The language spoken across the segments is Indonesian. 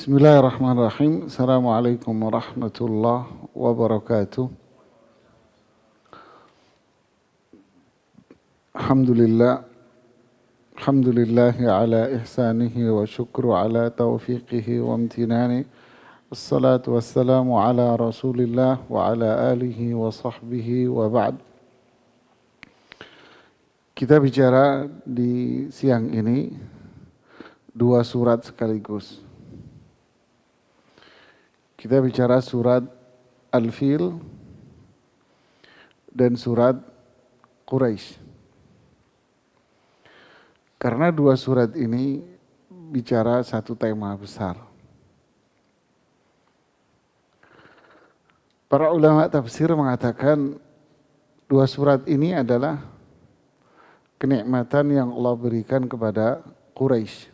Bismillahirrahmanirrahim. Assalamualaikum warahmatullahi wabarakatuh. Alhamdulillah. Alhamdulillahi ala ihsanihi wa syukru ala taufiqihi wa amtinani. Assalatu wassalamu ala rasulillah wa ala alihi wa sahbihi wa ba'd. Kita bicara di siang ini dua surat sekaligus. Kita bicara surat Al-Fil dan surat Quraisy. Karena dua surat ini bicara satu tema besar. Para ulama tafsir mengatakan dua surat ini adalah kenikmatan yang Allah berikan kepada Quraisy.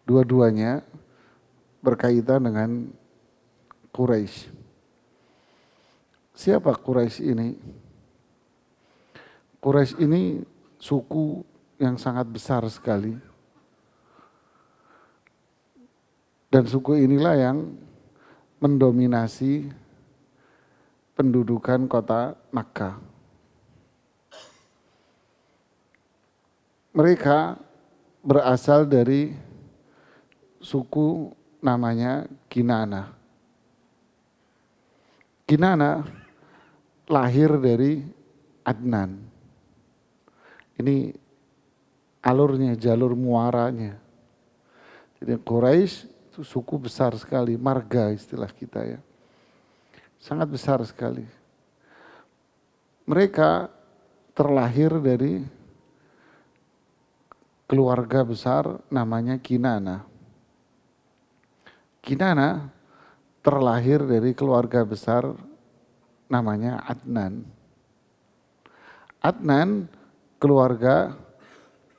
Dua-duanya berkaitan dengan Quraisy. Siapa Quraisy ini? Quraisy ini suku yang sangat besar sekali. Dan suku inilah yang mendominasi pendudukan kota Makkah. Mereka berasal dari suku namanya Kinana. Kinana lahir dari Adnan. Ini alurnya, jalur muaranya. Jadi Quraisy itu suku besar sekali, marga istilah kita ya. Sangat besar sekali. Mereka terlahir dari keluarga besar namanya Kinana. Kinana terlahir dari keluarga besar namanya Adnan. Adnan keluarga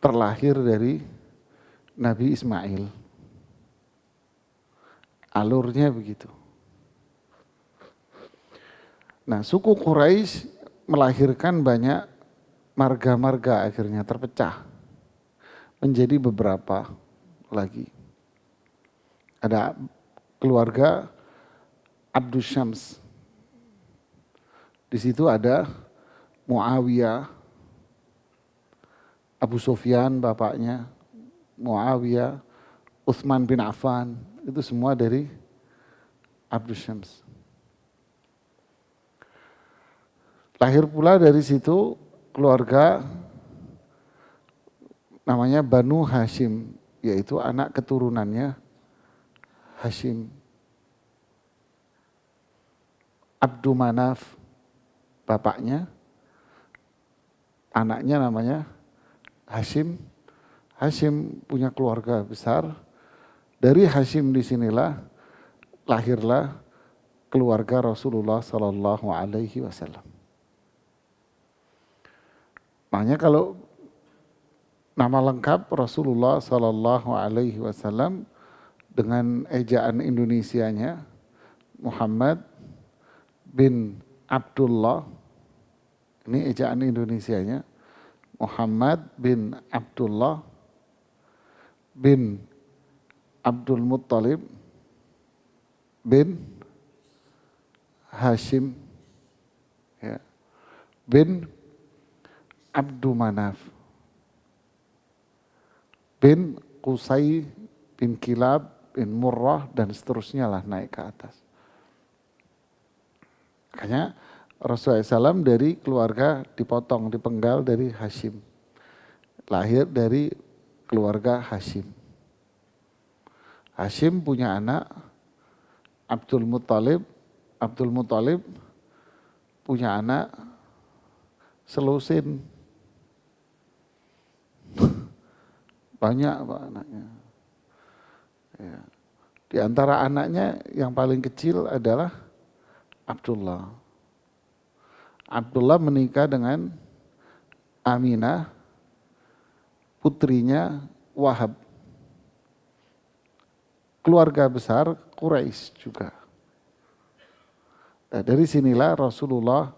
terlahir dari Nabi Ismail. Alurnya begitu. Nah, suku Quraisy melahirkan banyak marga-marga, akhirnya terpecah menjadi beberapa lagi. Ada keluarga Abdus Syams. Di situ ada Muawiyah, Abu Sufyan bapaknya, Muawiyah, Utsman bin Affan, itu semua dari Abdus Syams. Lahir pula dari situ keluarga namanya Banu Hashim, yaitu anak keturunannya Hashim. Abdu Manaf bapaknya, anaknya namanya Hashim. Hashim punya keluarga besar. Dari Hashim disinilah lahirlah keluarga Rasulullah Sallallahu Alaihi Wasallam. Makanya kalau nama lengkap Rasulullah Sallallahu Alaihi Wasallam dengan ejaan Indonesianya Muhammad bin Abdullah, ini ejaan Indonesianya Muhammad bin Abdullah bin Abdul Muttalib bin Hashim ya, bin Abdu Manaf bin Qusay bin Kilab bin Murrah dan seterusnya lah naik ke atas. Makanya Rasulullah SAW dari keluarga dipotong, dipenggal dari Hashim. Lahir dari keluarga Hashim. Hashim punya anak Abdul Muttalib. Abdul Muttalib punya anak Selusin. Banyak Pak anaknya. Ya. Di antara anaknya yang paling kecil adalah Abdullah. Abdullah menikah dengan Aminah, putrinya Wahab. Keluarga besar Quraisy juga. Nah, dari sinilah Rasulullah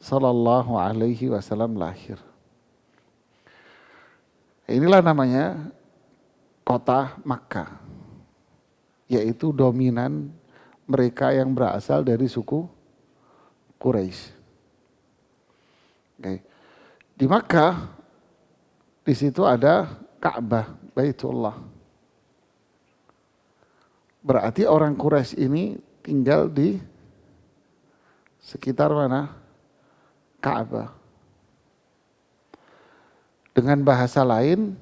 Sallallahu Alaihi Wasallam lahir. Inilah namanya kota Makkah. yaitu dominan mereka yang berasal dari suku Quraisy. Oke. Di Makkah, di situ ada Ka'bah, Baitullah. Berarti orang Quraisy ini tinggal di sekitar mana? Ka'bah. Dengan bahasa lain,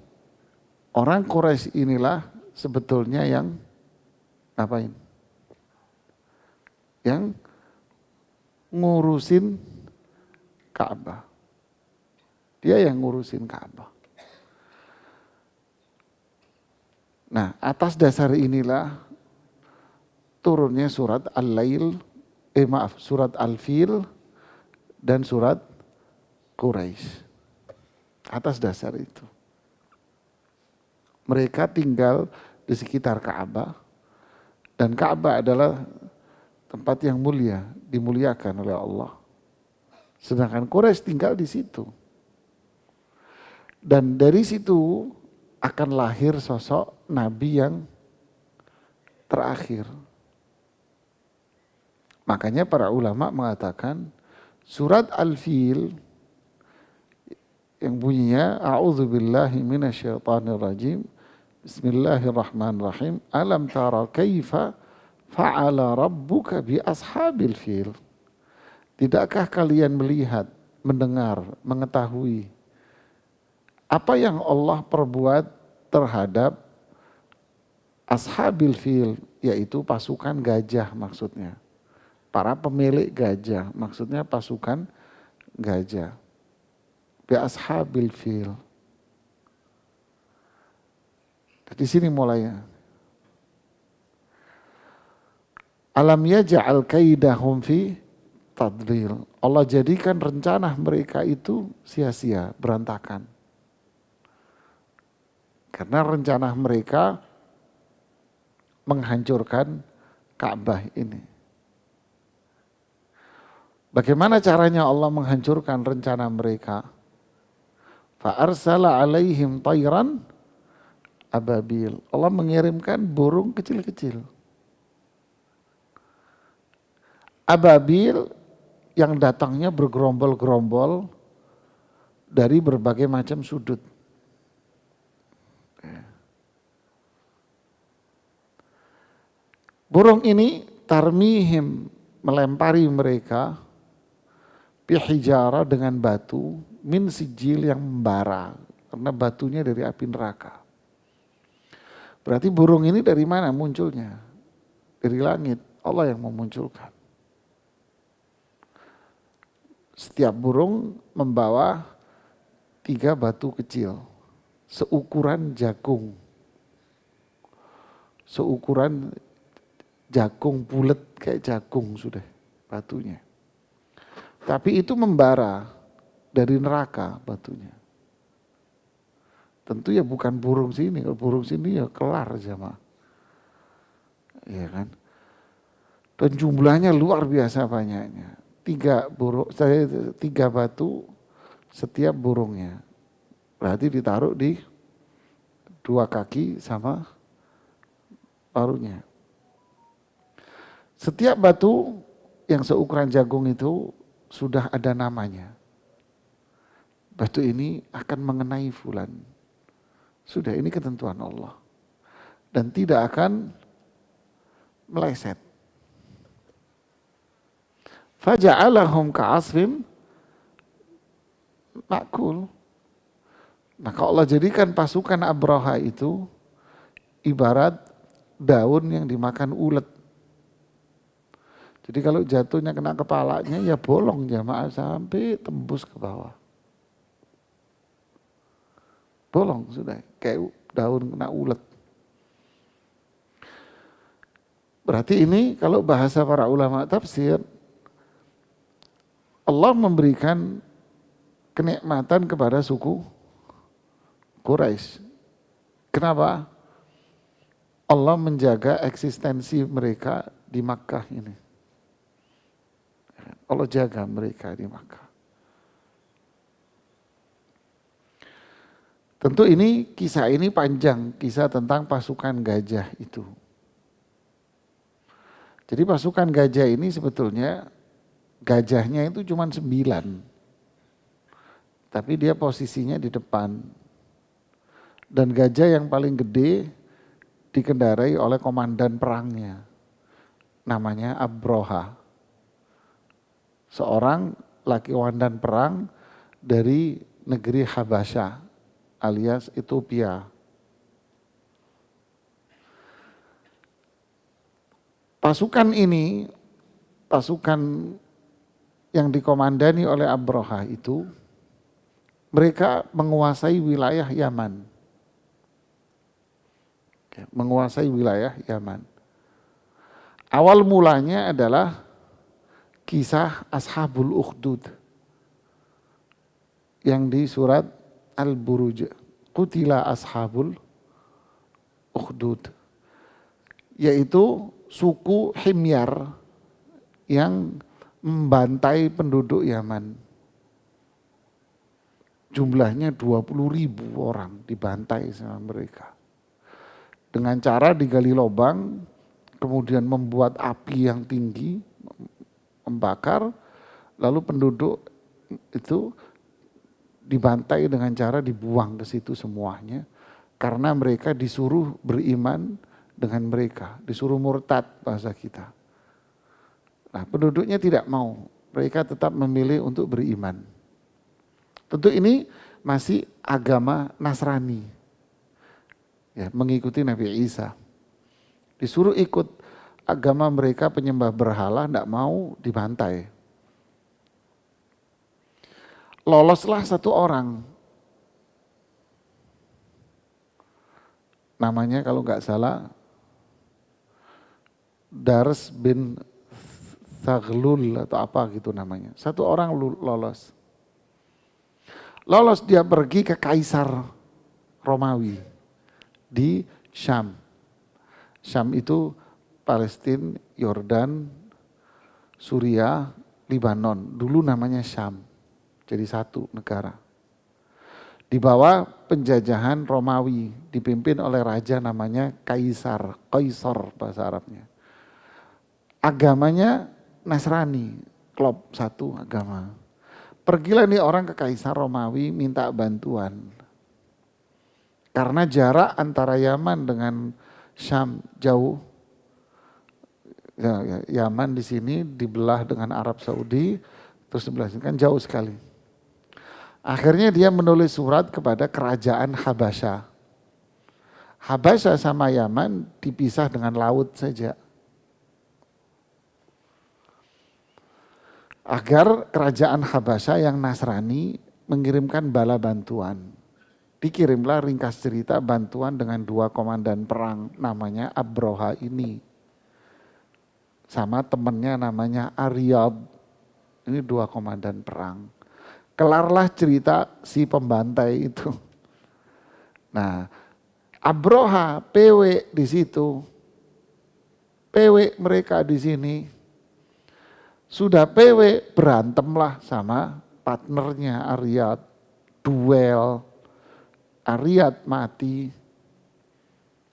orang Quraisy inilah sebetulnya yang ngapain? Yang ngurusin Ka'bah. Dia yang ngurusin Ka'bah. Nah, atas dasar inilah turunnya surat Al-Lail, surat Al-Fil dan surat Quraisy. Atas dasar itu. Mereka tinggal di sekitar Ka'bah dan Ka'bah adalah tempat yang mulia, dimuliakan oleh Allah. Sedangkan Quraisy tinggal di situ. Dan dari situ akan lahir sosok Nabi yang terakhir. Makanya para ulama mengatakan surat Al-Fil yang bunyinya a'udzubillahi minasyaitonirrajim bismillahirrahmanirrahim alam tara kaifa fa'ala rabbuka bi ashabil fil. Tidakkah kalian melihat, mendengar, mengetahui apa yang Allah perbuat terhadap ashabil fil, yaitu pasukan gajah maksudnya. Para pemilik gajah, maksudnya pasukan gajah. Bi ashabil fil. Di sini mulainya. Alam yaj'al kaidahum fi tadlil. Allah jadikan rencana mereka itu sia-sia, berantakan. Karena rencana mereka menghancurkan Ka'bah ini. Bagaimana caranya Allah menghancurkan rencana mereka? Fa'arsala alaihim tayran ababil. Allah mengirimkan burung kecil-kecil. Ababil yang datangnya bergerombol-gerombol dari berbagai macam sudut. Burung ini tarmihim, melempari mereka bihijara dengan batu min sijil yang membara karena batunya dari api neraka. Berarti burung ini dari mana munculnya? Dari langit, Allah yang memunculkan. Setiap burung membawa 3 batu kecil seukuran jagung. Seukuran jagung bulat kayak jagung sudah batunya. Tapi itu membara dari neraka batunya. Tentu ya bukan burung sini, kalau burung sini ya kelar jamaah. Iya kan? Dan jumlahnya luar biasa banyaknya. 3 batu setiap burungnya. Berarti ditaruh di 2 kaki sama paruhnya. Setiap batu yang seukuran jagung itu sudah ada namanya. Batu ini akan mengenai fulan. Sudah, ini ketentuan Allah. Dan tidak akan meleset. Faja'alahum ka'asfim ma'kul. Maka Allah jadikan pasukan Abraha itu ibarat daun yang dimakan ulet. Jadi kalau jatuhnya kena kepalanya ya bolong jamaah sampai tembus ke bawah. Bolong sudah, kayak daun kena ulet. Berarti ini kalau bahasa para ulama tafsir, Allah memberikan kenikmatan kepada suku Quraisy. Kenapa? Allah menjaga eksistensi mereka di Makkah ini. Allah jaga mereka di Makkah. Tentu kisah ini panjang, kisah tentang pasukan gajah itu. Jadi pasukan gajah ini sebetulnya gajahnya itu cuma 9. Tapi dia posisinya di depan. Dan gajah yang paling gede dikendarai oleh komandan perangnya. Namanya Abroha. Seorang laki komandan perang dari negeri Habasyah alias Ethiopia. Pasukan ini, pasukan yang dikomandani oleh Abroha itu, mereka menguasai wilayah Yaman. Menguasai wilayah Yaman. Awal mulanya adalah kisah Ashabul Ukhdud yang di surat Al-Buruj. Qutila Ashabul Ukhdud. Yaitu suku Himyar yang membantai penduduk Yaman. Jumlahnya 20.000 orang dibantai sama mereka. Dengan cara digali lubang, kemudian membuat api yang tinggi, membakar, lalu penduduk itu dibantai dengan cara dibuang ke situ semuanya. Karena mereka disuruh beriman dengan mereka, disuruh murtad bahasa kita. Nah, penduduknya tidak mau, mereka tetap memilih untuk beriman. Tentu ini masih agama Nasrani. Ya, mengikuti Nabi Isa. Disuruh ikut agama mereka penyembah berhala, tidak mau, dibantai. Loloslah satu orang. Namanya kalau nggak salah Dars bin Taghlul atau apa gitu namanya. Satu orang lolos. Lolos dia pergi ke Kaisar Romawi di Syam. Syam itu Palestina, Yordan, Suriah, Libanon. Dulu namanya Syam. Jadi satu negara. Di bawah penjajahan Romawi dipimpin oleh raja namanya Kaisar bahasa Arabnya. Agamanya Nasrani, klub satu agama. Pergilah nih orang ke Kaisar Romawi minta bantuan. Karena jarak antara Yaman dengan Syam jauh. Yaman di sini dibelah dengan Arab Saudi, terus sebelah sini kan jauh sekali. Akhirnya dia menulis surat kepada kerajaan Habasyah. Habasyah sama Yaman dipisah dengan laut saja. Agar kerajaan Habasyah yang Nasrani mengirimkan bala bantuan. Dikirimlah ringkas cerita bantuan dengan 2 komandan perang namanya Abroha ini. Sama temannya namanya Aryad. Ini 2 komandan perang. Kelarlah cerita si pembantai itu. Nah, Abroha, PW di situ. PW mereka di sini. Sudah PW berantemlah sama partnernya Aryad. Duel. Aryad mati.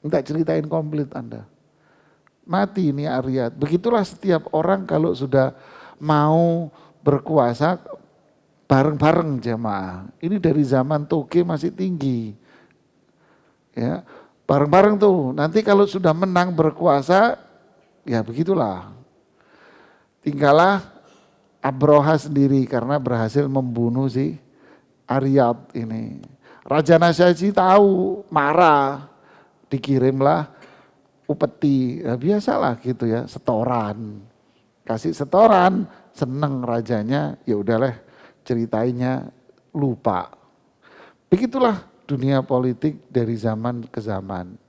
Enggak ceritain komplit Anda. Mati ini Aryad. Begitulah setiap orang kalau sudah mau berkuasa bareng-bareng jemaah. Ini dari zaman Toge masih tinggi. Ya, bareng-bareng tuh. Nanti kalau sudah menang berkuasa, ya begitulah. Tinggallah Abroha sendiri karena berhasil membunuh si Aryad ini. Raja Nasyaji tahu, marah, dikirimlah upeti. Ya, biasalah gitu ya, setoran. Kasih setoran, seneng rajanya, ya udahlah ceritainnya lupa. Begitulah dunia politik dari zaman ke zaman.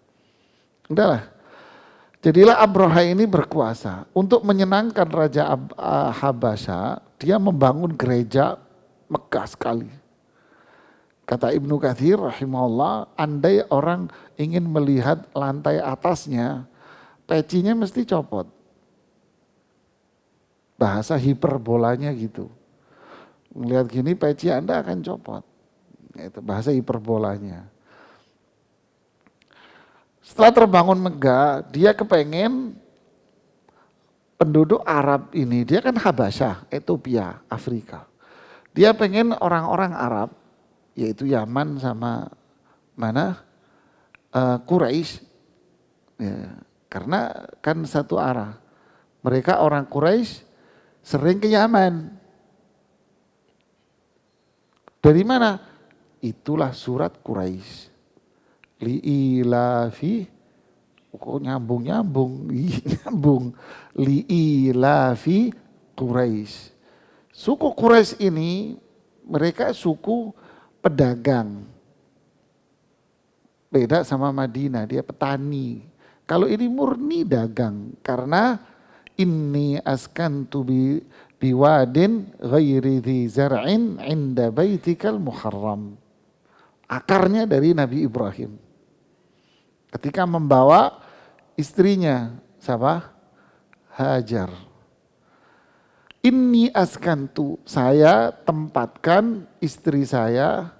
Udahlah. Jadilah Abroha ini berkuasa. Untuk menyenangkan Raja Habasyah, dia membangun gereja megah sekali. Kata Ibnu Katsir rahimahullah, andai orang ingin melihat lantai atasnya, pecinya mesti copot. Bahasa hiperbolanya gitu. Melihat gini peci Anda akan copot. Itu bahasa hiperbolanya. Setelah terbangun megah, dia kepengen penduduk Arab ini, dia kan Habasyah, Ethiopia, Afrika. Dia pengen orang-orang Arab, yaitu Yaman sama mana, Quraisy, ya, karena kan satu arah. Mereka orang Quraisy sering ke Yaman. Dari mana? Itulah surat Quraisy. Li'ilafi, kok nyambung-nyambung, nyambung. Li'ilafi Quraisy. Suku Quraisy ini mereka suku pedagang. Beda sama Madinah, dia petani. Kalau ini murni dagang, karena inni askantu biwadin ghairi dhi zar'in inda baitikal muharram. Akarnya dari Nabi Ibrahim. Ketika membawa istrinya, siapa? Hajar. Inni askantu, saya tempatkan istri saya,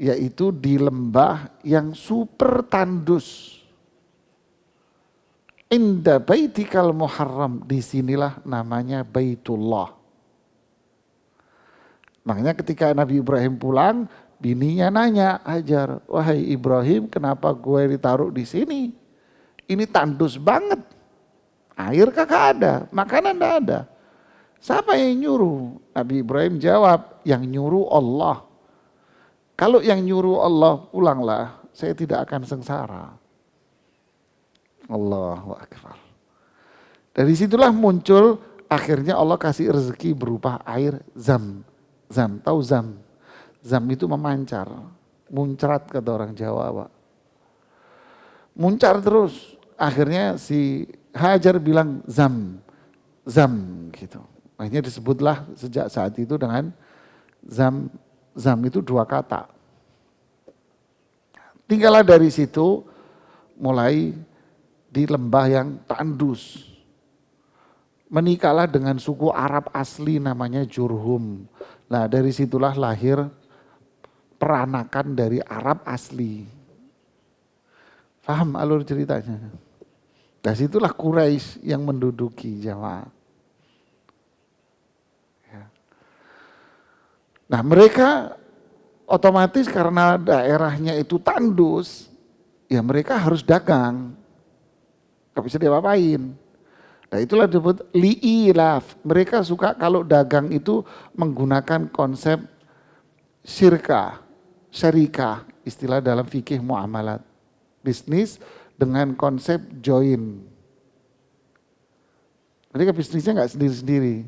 yaitu di lembah yang super tandus. Inda baitikal muharram, disinilah namanya Baitullah. Makanya ketika Nabi Ibrahim pulang, bininya nanya, Hajar, wahai Ibrahim, kenapa gue ditaruh di sini? Ini tandus banget. Air kagak ada, makanan enggak ada. Siapa yang nyuruh? Nabi Ibrahim jawab, yang nyuruh Allah. Kalau yang nyuruh Allah, pulanglah, saya tidak akan sengsara. Allahu Akbar. Dari situlah muncul, akhirnya Allah kasih rezeki berupa air zam. Zam, tahu zam? Zam itu memancar, muncrat kata orang Jawa, Pak. Muncar terus, akhirnya si Hajar bilang zam, zam gitu. Akhirnya disebutlah sejak saat itu dengan zam. Zam itu dua kata. Tinggallah dari situ, mulai di lembah yang tandus. Menikahlah dengan suku Arab asli namanya Jurhum. Nah dari situlah lahir peranakan dari Arab asli. Paham alur ceritanya? Dari situlah Quraisy yang menduduki jamaah. Nah mereka otomatis karena daerahnya itu tandus, ya mereka harus dagang. Gak bisa diapa-apain. Nah itulah disebut li'ilaf. Mereka suka kalau dagang itu menggunakan konsep syarikah, istilah dalam fikih muamalat. Bisnis dengan konsep join. Mereka bisnisnya gak sendiri-sendiri.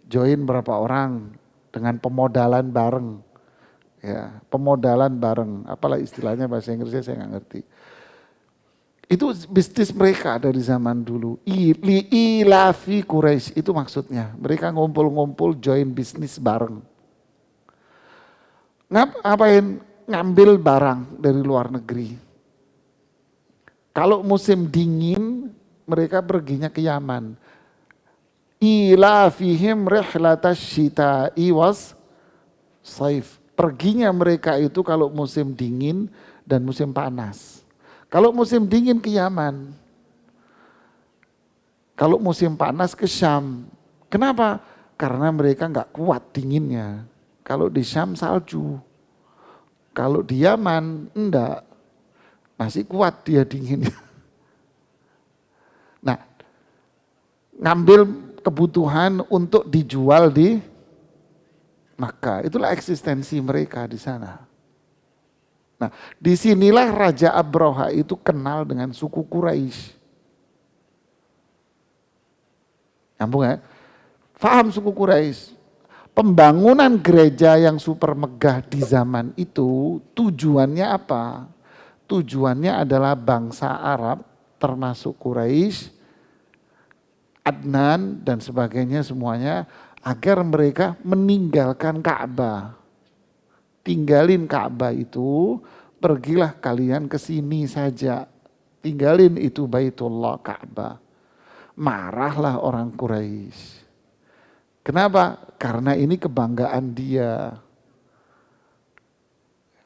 Join berapa orang dengan pemodalan bareng. Ya, pemodalan bareng. Apalah istilahnya bahasa Inggrisnya saya gak ngerti. Itu bisnis mereka dari zaman dulu. Ilafi Quraisy itu maksudnya. Mereka ngumpul-ngumpul join bisnis bareng. Ngapain? Ngambil barang dari luar negeri. Kalau musim dingin mereka perginya ke Yaman. Ilafihim rihlatash syita'i was saif. Perginya mereka itu kalau musim dingin dan musim panas. Kalau musim dingin ke Yaman, kalau musim panas ke Syam. Kenapa? Karena mereka nggak kuat dinginnya. Kalau di Syam salju, kalau di Yaman enggak, masih kuat dia dinginnya. Nah, ngambil kebutuhan untuk dijual di Makkah. Itulah eksistensi mereka di sana. Nah, disinilah Raja Abroha itu kenal dengan suku Quraisy. Nyambung ya? Faham suku Quraisy? Pembangunan gereja yang super megah di zaman itu tujuannya apa? Tujuannya adalah bangsa Arab termasuk Quraisy, Adnan dan sebagainya semuanya agar mereka meninggalkan Ka'bah. Tinggalin Ka'bah itu, pergilah kalian ke sini saja. Tinggalin itu Baitullah Ka'bah. Marahlah orang Quraisy. Kenapa? Karena ini kebanggaan dia.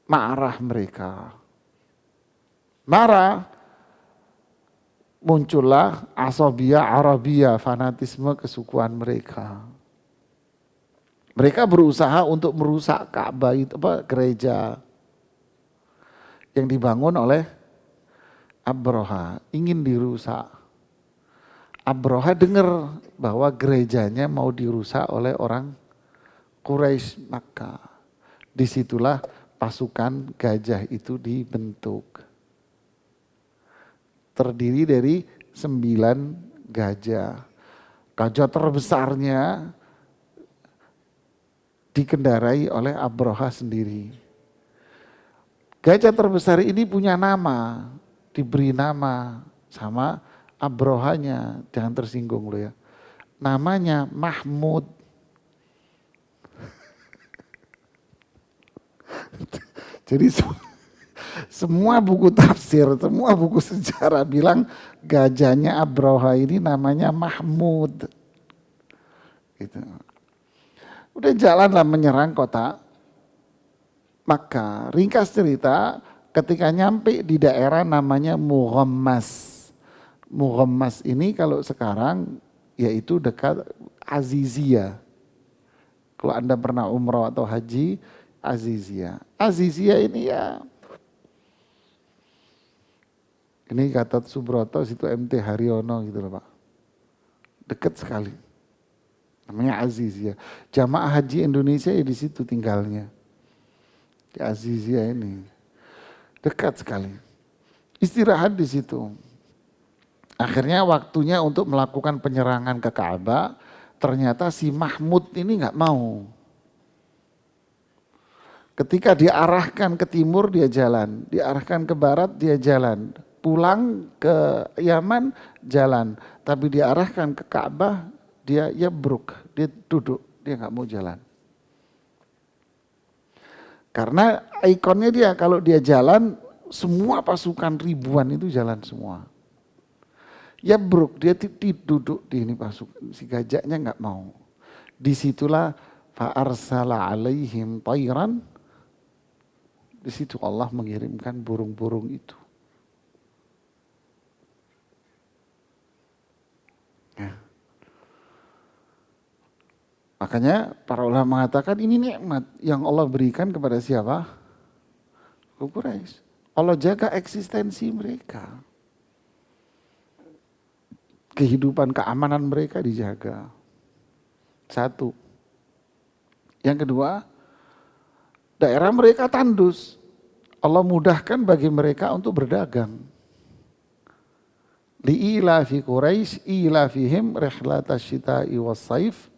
Marah mereka. Marah. muncullah asobia Arabia, fanatisme kesukuan mereka. Mereka berusaha untuk merusak Ka'bah itu, gereja yang dibangun oleh Abroha, ingin dirusak. Abroha dengar bahwa gerejanya mau dirusak oleh orang Quraisy Makkah. Disitulah pasukan gajah itu dibentuk. Terdiri dari 9 gajah. Gajah terbesarnya dikendarai oleh Abroha sendiri. Gajah terbesar ini punya nama, diberi nama sama Abrohanya, jangan tersinggung loh ya. Namanya Mahmud. Jadi semua buku tafsir, semua buku sejarah bilang gajahnya Abroha ini namanya Mahmud. Gitu. Udah jalanlah menyerang kota Makkah. Ringkas cerita, ketika nyampe di daerah namanya Mughammas. Mughammas ini kalau sekarang yaitu dekat Azizia. Kalau Anda pernah umroh atau haji, Azizia. Azizia ini ya, ini Gatot Subroto, situ MT Haryono gitu loh Pak. Dekat sekali. Namanya Azizia. Jamaah haji Indonesia ya di situ tinggalnya. Di Azizia ini. Dekat sekali. Istirahat di situ. Akhirnya waktunya untuk melakukan penyerangan ke Ka'bah. Ternyata si Mahmud ini nggak mau. Ketika diarahkan ke timur dia jalan. Diarahkan ke barat dia jalan. Pulang ke Yaman jalan. Tapi diarahkan ke Ka'bah dia yabruk, dia duduk, dia nggak mau jalan. Karena ikonnya dia, kalau dia jalan, semua pasukan ribuan itu jalan semua. Yabruk, dia duduk di ini pasukan, si gajahnya nggak mau. Disitulah fa'arsala alaihim tayran, disitu Allah mengirimkan burung-burung itu. Ya. Makanya para ulama mengatakan ini nikmat yang Allah berikan kepada siapa? Quraisy. Allah jaga eksistensi mereka. Kehidupan keamanan mereka dijaga. Satu. Yang kedua, daerah mereka tandus. Allah mudahkan bagi mereka untuk berdagang. Li'ilafi Quraisy ilafihim rihlatasy syita'i was-saif.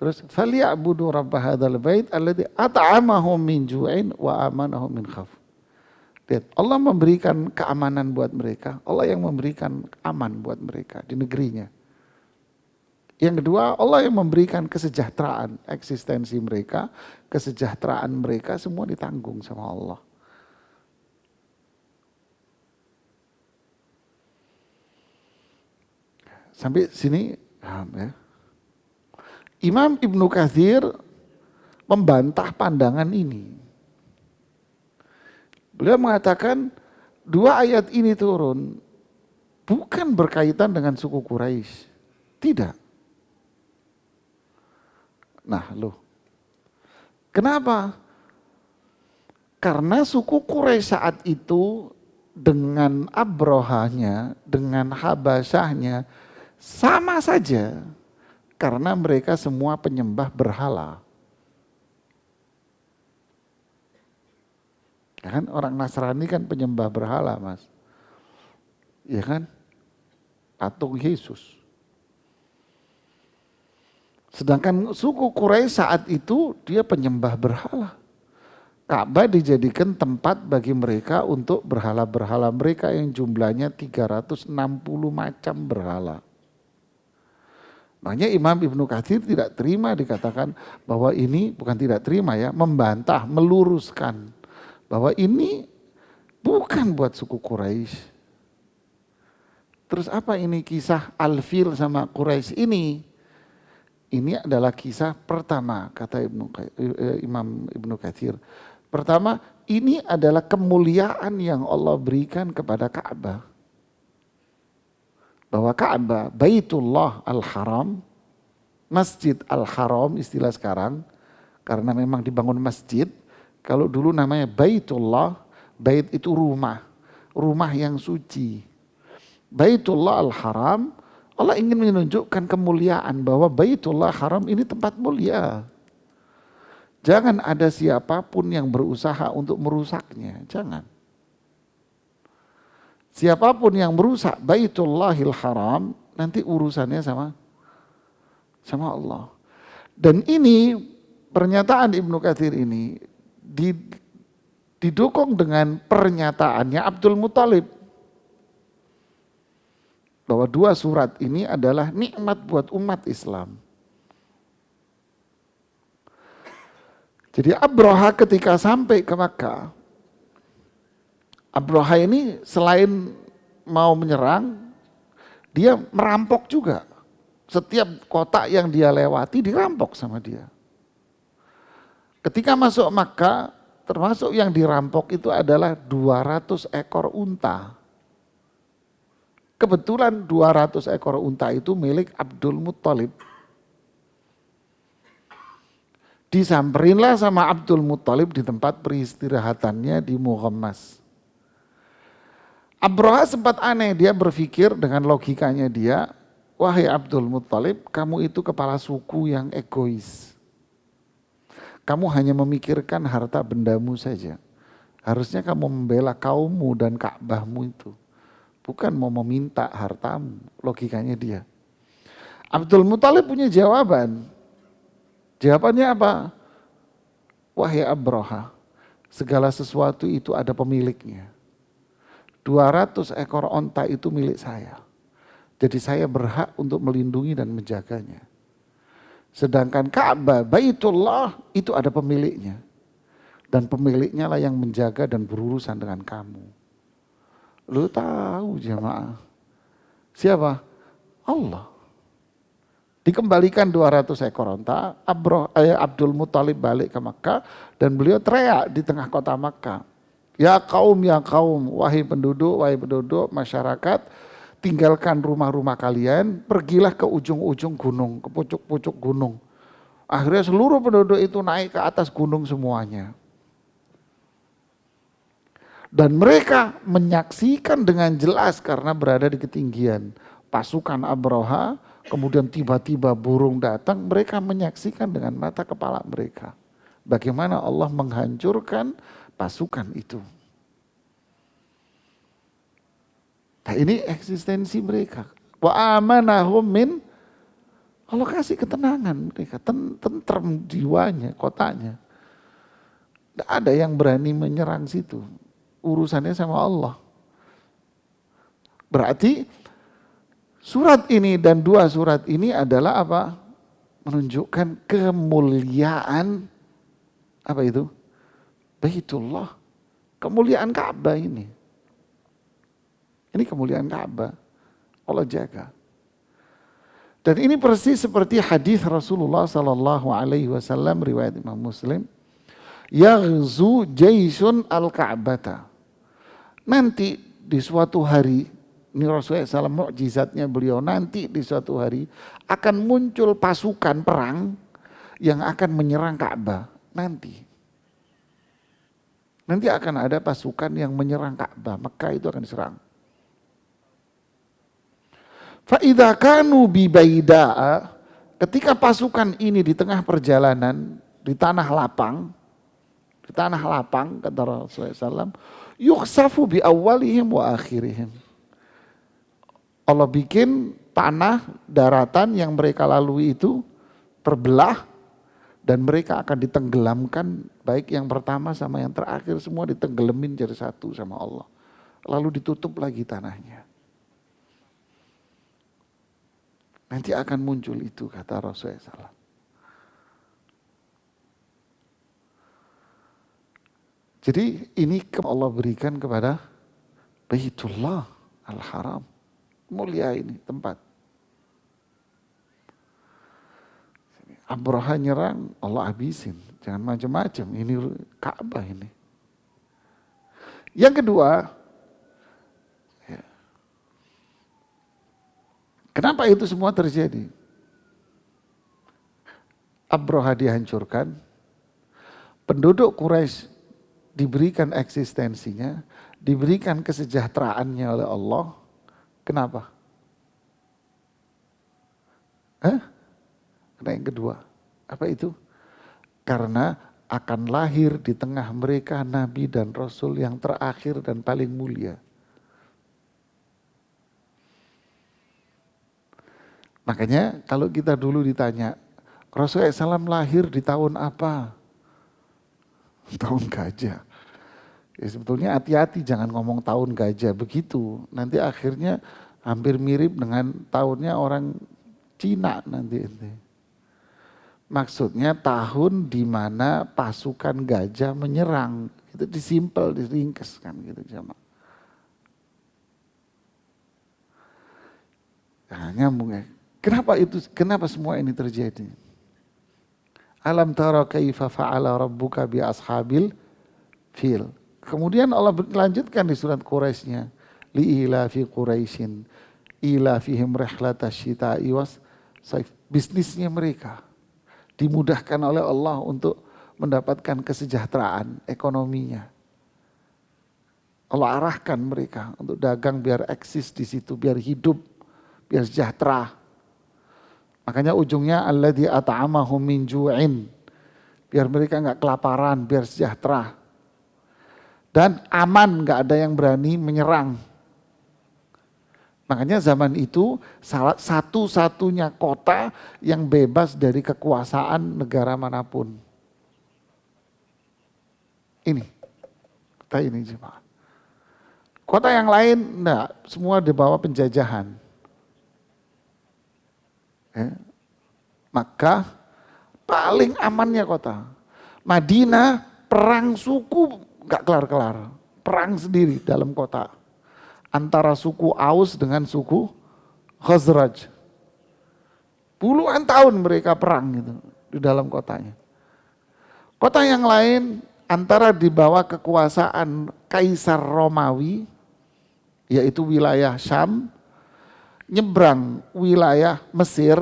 Terus falyabudu rabb hadzal bait alladzi at'amahum min ju'in wa amanahum min khauf. Lihat, Allah memberikan keamanan buat mereka. Allah yang memberikan aman buat mereka di negerinya. Yang kedua, Allah yang memberikan kesejahteraan eksistensi mereka, kesejahteraan mereka semua ditanggung sama Allah. Sampai sini paham ya. Imam Ibnu Katsir membantah pandangan ini. Beliau mengatakan 2 ayat ini turun bukan berkaitan dengan suku Quraisy. Tidak. Nah loh. Kenapa? Karena suku Quraisy saat itu dengan Abrohanya, dengan Habasyahnya sama saja. Karena mereka semua penyembah berhala. Ya kan orang Nasrani kan penyembah berhala Mas. Ya kan? Patung Yesus. Sedangkan suku Quraisy saat itu dia penyembah berhala. Ka'bah dijadikan tempat bagi mereka untuk berhala-berhala mereka yang jumlahnya 360 macam berhala. Makanya Imam Ibnu Katsir tidak terima dikatakan bahwa ini, bukan tidak terima ya, membantah, meluruskan bahwa ini bukan buat suku Quraisy. Terus apa ini kisah Al-Fil sama Quraisy ini? Ini adalah kisah pertama kata Imam Ibnu Katsir. Pertama, ini adalah kemuliaan yang Allah berikan kepada Ka'bah. bahwa Ka'bah, Baitullah Al-Haram, Masjid Al-Haram istilah sekarang, karena memang dibangun masjid. Kalau dulu namanya Baitullah, bait itu rumah, rumah yang suci. Baitullah Al-Haram, Allah ingin menunjukkan kemuliaan bahwa Baitullah Haram ini tempat mulia. Jangan ada siapapun yang berusaha untuk merusaknya, jangan. Siapapun yang merusak Baitullahil Haram, nanti urusannya sama Allah. Dan ini pernyataan Ibnu Katsir ini didukung dengan pernyataannya Abdul Muthalib, bahwa dua surat ini adalah nikmat buat umat Islam. Jadi Abraha ketika sampai ke Makkah, Abraha ini selain mau menyerang, dia merampok juga. Setiap kota yang dia lewati dirampok sama dia. Ketika masuk Makkah, termasuk yang dirampok itu adalah 200 ekor unta. Kebetulan 200 ekor unta itu milik Abdul Muthalib. Disamperinlah sama Abdul Muthalib di tempat peristirahatannya di Mughammas. Abraha sempat aneh, dia berpikir dengan logikanya dia, wahai Abdul Muthalib, kamu itu kepala suku yang egois. Kamu hanya memikirkan harta bendamu saja. Harusnya kamu membela kaummu dan Ka'bahmu itu. Bukan mau meminta hartamu, logikanya dia. Abdul Muthalib punya jawaban. Jawabannya apa? Wahai Abraha, segala sesuatu itu ada pemiliknya. 200 ekor onta itu milik saya. Jadi saya berhak untuk melindungi dan menjaganya. Sedangkan Ka'bah, Baitullah itu ada pemiliknya. Dan pemiliknya lah yang menjaga dan berurusan dengan kamu. Lu tahu jemaah. Siapa? Allah. Dikembalikan 200 ekor onta, Abdul Muthalib balik ke Makkah dan beliau teriak di tengah kota Makkah. Ya kaum, wahai penduduk, masyarakat, tinggalkan rumah-rumah kalian, pergilah ke ujung-ujung gunung, ke pucuk-pucuk gunung. Akhirnya seluruh penduduk itu naik ke atas gunung semuanya. Dan mereka menyaksikan dengan jelas karena berada di ketinggian. Pasukan Abraha, kemudian tiba-tiba burung datang, mereka menyaksikan dengan mata kepala mereka. Bagaimana Allah menghancurkan pasukan itu. Nah ini eksistensi mereka. Wa amanahum min, Allah kasih ketenangan mereka, tentrem jiwanya, kotanya. Tidak ada yang berani menyerang situ. Urusannya sama Allah. Berarti surat ini dan dua surat ini adalah apa? Menunjukkan kemuliaan apa itu? Baitullah. Kemuliaan Ka'bah ini. Ini kemuliaan Ka'bah. Allah jaga. Dan ini persis seperti hadis Rasulullah sallallahu alaihi wasallam riwayat Imam Muslim. Yaghzu jaisun al-Ka'bata. Nanti di suatu hari, ini Rasulullah SAW mukjizatnya beliau, nanti di suatu hari akan muncul pasukan perang yang akan menyerang Ka'bah. Nanti akan ada pasukan yang menyerang Ka'bah, Mekah itu akan diserang. Fa'idha kanu bibaida'a, ketika pasukan ini di tengah perjalanan, di tanah lapang kata Rasulullah SAW, yukhsafu bi awalihim wa akhirihim. Allah bikin tanah, daratan yang mereka lalui itu terbelah dan mereka akan ditenggelamkan, baik yang pertama sama yang terakhir semua ditenggelamin jadi satu sama Allah. Lalu ditutup lagi tanahnya. Nanti akan muncul itu kata Rasulullah SAW. Jadi ini Allah berikan kepada Baitullah Al-Haram. Mulia ini tempat. Abraha nyerang, Allah habisin. Jangan macam-macam, ini Ka'bah ini. Yang kedua, ya, Kenapa itu semua terjadi? Abroha dihancurkan, penduduk Quraisy diberikan eksistensinya, diberikan kesejahteraannya oleh Allah. Kenapa? Karena yang kedua, apa itu? Karena akan lahir di tengah mereka Nabi dan Rasul yang terakhir dan paling mulia. Makanya kalau kita dulu ditanya, Rasulullah SAW lahir di tahun apa? Tahun gajah. Ya sebetulnya hati-hati jangan ngomong tahun gajah begitu. Nanti akhirnya hampir mirip dengan tahunnya orang Cina nanti. Maksudnya tahun di mana pasukan gajah menyerang. Itu disimpel, diringkes kan gitu jamaah. Nah, nyambung ya. Kenapa semua ini terjadi? Alam tara kaifa fa'ala rabbuka bi ashabil fil. Kemudian Allah lanjutkan di surat Quraisynya. Li ilafi Quraisyin ilafihim rihlatash syita'i was saif. Bisnisnya mereka dimudahkan oleh Allah untuk mendapatkan kesejahteraan ekonominya. Allah arahkan mereka untuk dagang biar eksis di situ, biar hidup, biar sejahtera. Makanya ujungnya alladzi at'amahum min ju'in. Biar mereka enggak kelaparan, biar sejahtera. Dan aman, enggak ada yang berani menyerang. Makanya zaman itu satu-satunya kota yang bebas dari kekuasaan negara manapun. Ini, kota ini jemaah. Kota yang lain enggak, semua di bawah penjajahan. Makkah paling amannya kota. Madinah perang suku gak kelar-kelar. Perang sendiri dalam kota. Antara suku Aus dengan suku Khazraj. Puluhan tahun mereka perang gitu di dalam kotanya. Kota yang lain antara di bawah kekuasaan Kaisar Romawi, yaitu wilayah Syam, nyebrang wilayah Mesir,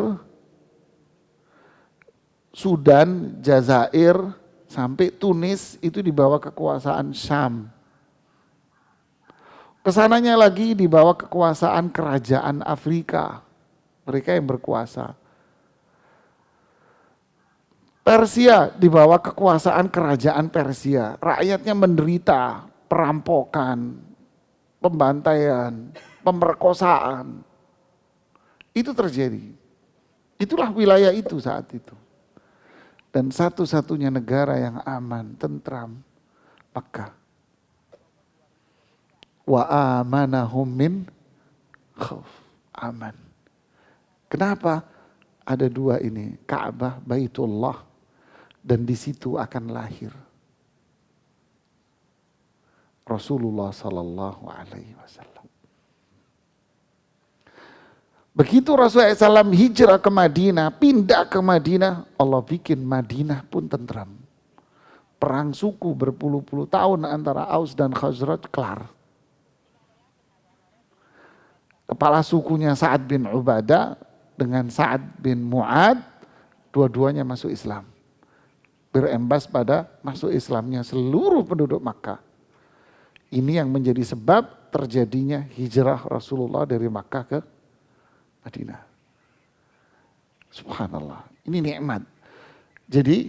Sudan, Jazair, sampai Tunis itu di bawah kekuasaan Syam. Kesananya lagi di bawah kekuasaan kerajaan Afrika. Mereka yang berkuasa. Persia di bawah kekuasaan kerajaan Persia. Rakyatnya menderita perampokan, pembantaian, pemerkosaan. Itu terjadi. Itulah wilayah itu saat itu. Dan satu-satunya negara yang aman, tentram, Makkah. Wa amanahum min khauf. Aman. Kenapa? Ada dua ini, Ka'bah, Baitullah, dan di situ akan lahir Rasulullah sallallahu alaihi wasallam. Begitu Rasulullah SAW hijrah ke Madinah, pindah ke Madinah, Allah bikin Madinah pun tentram. Perang suku berpuluh-puluh tahun antara Aus dan Khazraj kelar. Kepala sukunya Sa'ad bin Ubadah dengan Sa'ad bin Mu'ad, dua-duanya masuk Islam. Berembas pada masuk Islamnya seluruh penduduk Makkah. Ini yang menjadi sebab terjadinya hijrah Rasulullah dari Makkah ke Madinah. Subhanallah, ini nikmat. Jadi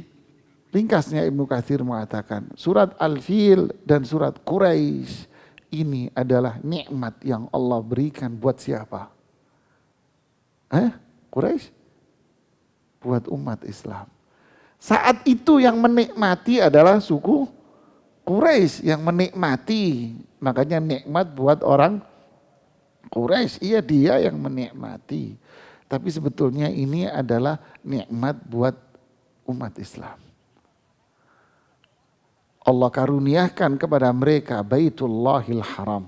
ringkasnya Ibnu Katsir mengatakan surat Al-Fil dan surat Quraisy ini adalah nikmat yang Allah berikan buat siapa? Quraisy? Buat umat Islam. Saat itu yang menikmati adalah suku Quraisy yang menikmati. Makanya nikmat buat orang Quraisy, iya dia yang menikmati. Tapi sebetulnya ini adalah nikmat buat umat Islam. Allah karuniakan kepada mereka Baitullahil Haram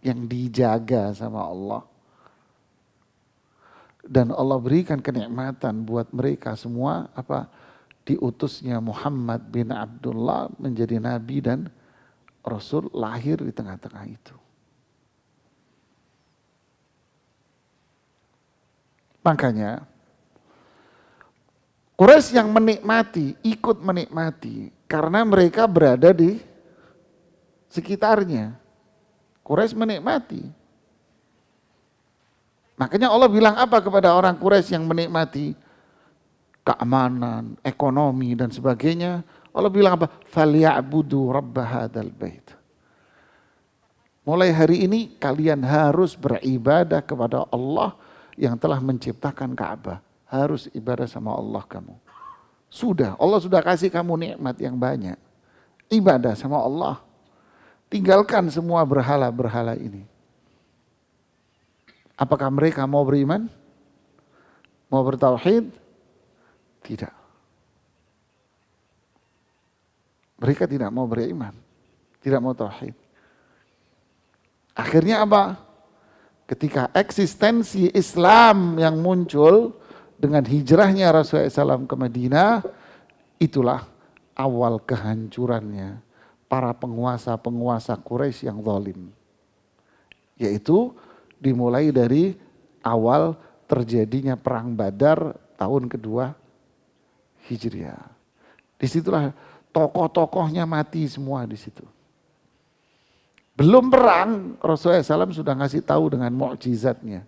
yang dijaga sama Allah. Dan Allah berikan kenikmatan buat mereka semua apa? Diutusnya Muhammad bin Abdullah menjadi nabi dan rasul lahir di tengah-tengah itu. Makanya Quraisy yang menikmati, ikut menikmati karena mereka berada di sekitarnya. Quraisy menikmati. Makanya Allah bilang apa kepada orang Quraisy yang menikmati keamanan, ekonomi dan sebagainya? Allah bilang apa? Falyabudu rabb hadzal bait. Mulai hari ini kalian harus beribadah kepada Allah yang telah menciptakan Ka'bah. Harus ibadah sama Allah kamu. Sudah, Allah sudah kasih kamu nikmat yang banyak. Ibadah sama Allah. Tinggalkan semua berhala-berhala ini. Apakah mereka mau beriman? Mau bertauhid? Tidak. Mereka tidak mau beriman. Tidak mau tauhid. Akhirnya apa? Ketika eksistensi Islam yang muncul dengan hijrahnya Rasulullah SAW ke Madinah, itulah awal kehancurannya para penguasa-penguasa Quraisy yang zalim. Yaitu dimulai dari awal terjadinya perang Badar tahun kedua Hijriah. Disitulah tokoh-tokohnya mati semua di situ. Belum perang, Rasulullah SAW sudah ngasih tahu dengan mukjizatnya.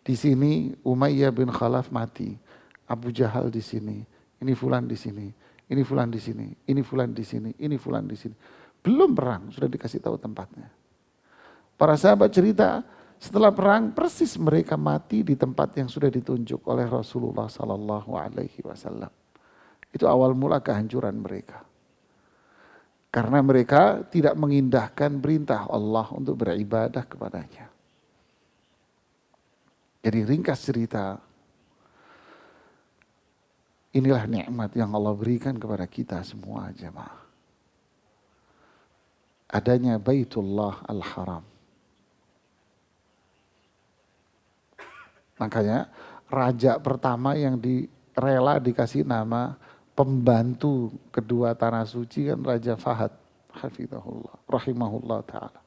Di sini Umayyah bin Khalaf mati, Abu Jahal di sini, ini fulan di sini, ini fulan di sini, ini fulan di sini, ini fulan di sini. Belum perang, sudah dikasih tahu tempatnya. Para sahabat cerita setelah perang persis mereka mati di tempat yang sudah ditunjuk oleh Rasulullah Sallallahu Alaihi Wasallam. Itu awal mula kehancuran mereka. Karena mereka tidak mengindahkan perintah Allah untuk beribadah kepadanya. Jadi ringkas cerita, inilah nikmat yang Allah berikan kepada kita semua jemaah. Adanya Baitullah Al-Haram. Makanya raja pertama yang rela dikasih nama pembantu kedua tanah suci kan Raja Fahad. Hafizahullah, rahimahullah ta'ala.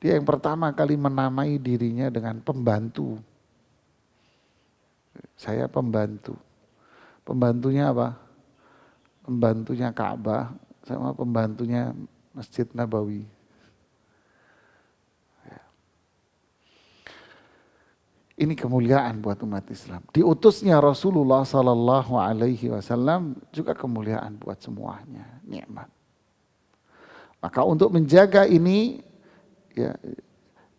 Dia yang pertama kali menamai dirinya dengan pembantu. Saya pembantu. Pembantunya apa? Pembantunya Ka'bah sama pembantunya Masjid Nabawi. Ini kemuliaan buat umat Islam. Diutusnya Rasulullah Sallallahu Alaihi Wasallam juga kemuliaan buat semuanya, nikmat. Maka untuk menjaga ini, ya,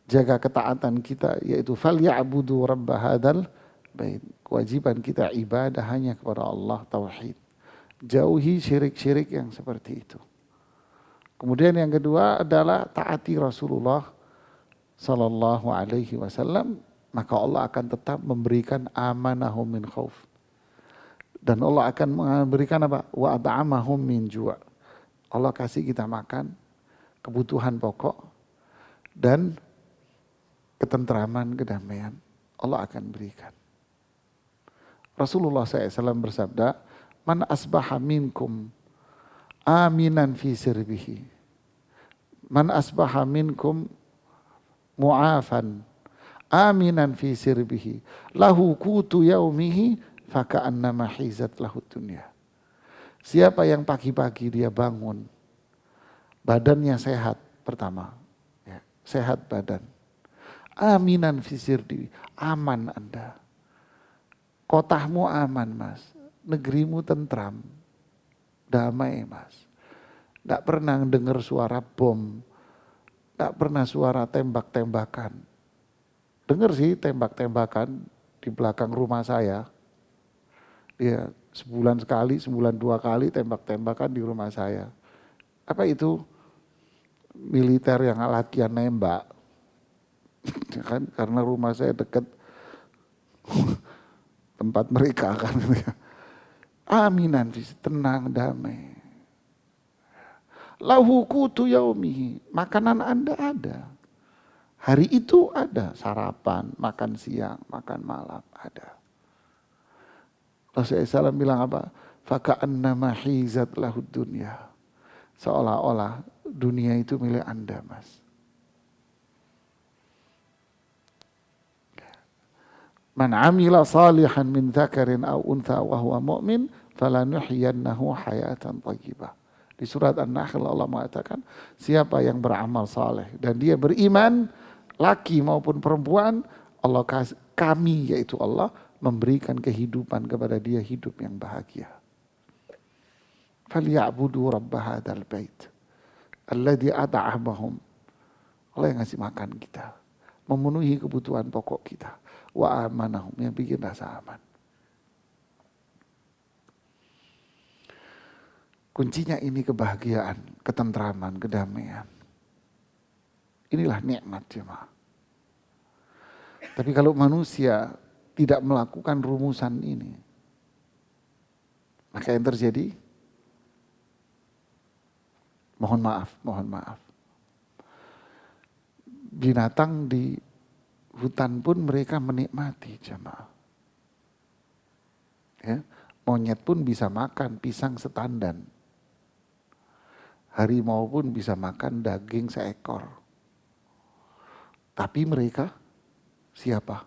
jaga ketaatan kita, yaitu falyabudu rabb hadzal bait. Kewajiban kita ibadah hanya kepada Allah, tauhid. Jauhi syirik-syirik yang seperti itu. Kemudian yang kedua adalah taati Rasulullah Sallallahu Alaihi Wasallam. Maka Allah akan tetap memberikan amanahum min khauf. Dan Allah akan memberikan apa? Wa at'amahum min ju'. Allah kasih kita makan, kebutuhan pokok, dan ketentraman, kedamaian. Allah akan berikan. Rasulullah SAW bersabda, Man asbaha minkum aminan fi sirbihi. Man asbaha minkum mu'afan aminan fi sirbihi lahu kutu yaumihi faka'annama hizat lahu dunya. Siapa yang pagi-pagi dia bangun, badannya sehat pertama, ya, sehat badan. Aminan fi sirbihi, aman Anda. Kotamu aman mas, negerimu tentram, damai mas. Tidak pernah dengar suara bom, tidak pernah suara tembak-tembakan. Dengar sih tembak-tembakan di belakang rumah saya. Ya, sebulan sekali, sebulan dua kali tembak-tembakan di rumah saya. Apa itu? Militer yang latihan nembak. Kan karena rumah saya dekat tempat mereka kan. Aminan, tenang, damai. Lahu kutu yaumihi, makanan Anda ada. Hari itu ada sarapan, makan siang, makan malam, ada. Rasulullah SAW bilang apa? Faka'annama hizat lahud dunya. Seolah-olah dunia itu milik Anda, mas. Man amila salihan min dzakarin aw untha wa huwa mu'min falanuhyiyannahu hayatan thayyibah. Di surat An-Nahl Allah mengatakan, siapa yang beramal saleh dan dia beriman, laki maupun perempuan, Allah kami yaitu Allah memberikan kehidupan kepada dia, hidup yang bahagia. Falyabudu rabb hadzal bait alladzi at'amahum. Allah yang ngasih makan kita, memenuhi kebutuhan pokok kita, wa amanahum, yang bikin rasa aman. Kuncinya ini kebahagiaan, ketentraman, kedamaian. Inilah nikmat jemaah. Tapi kalau manusia tidak melakukan rumusan ini, maka yang terjadi, mohon maaf. Binatang di hutan pun mereka menikmati jemaah. Ya, monyet pun bisa makan pisang setandan. Harimau pun bisa makan daging seekor. Tapi mereka siapa?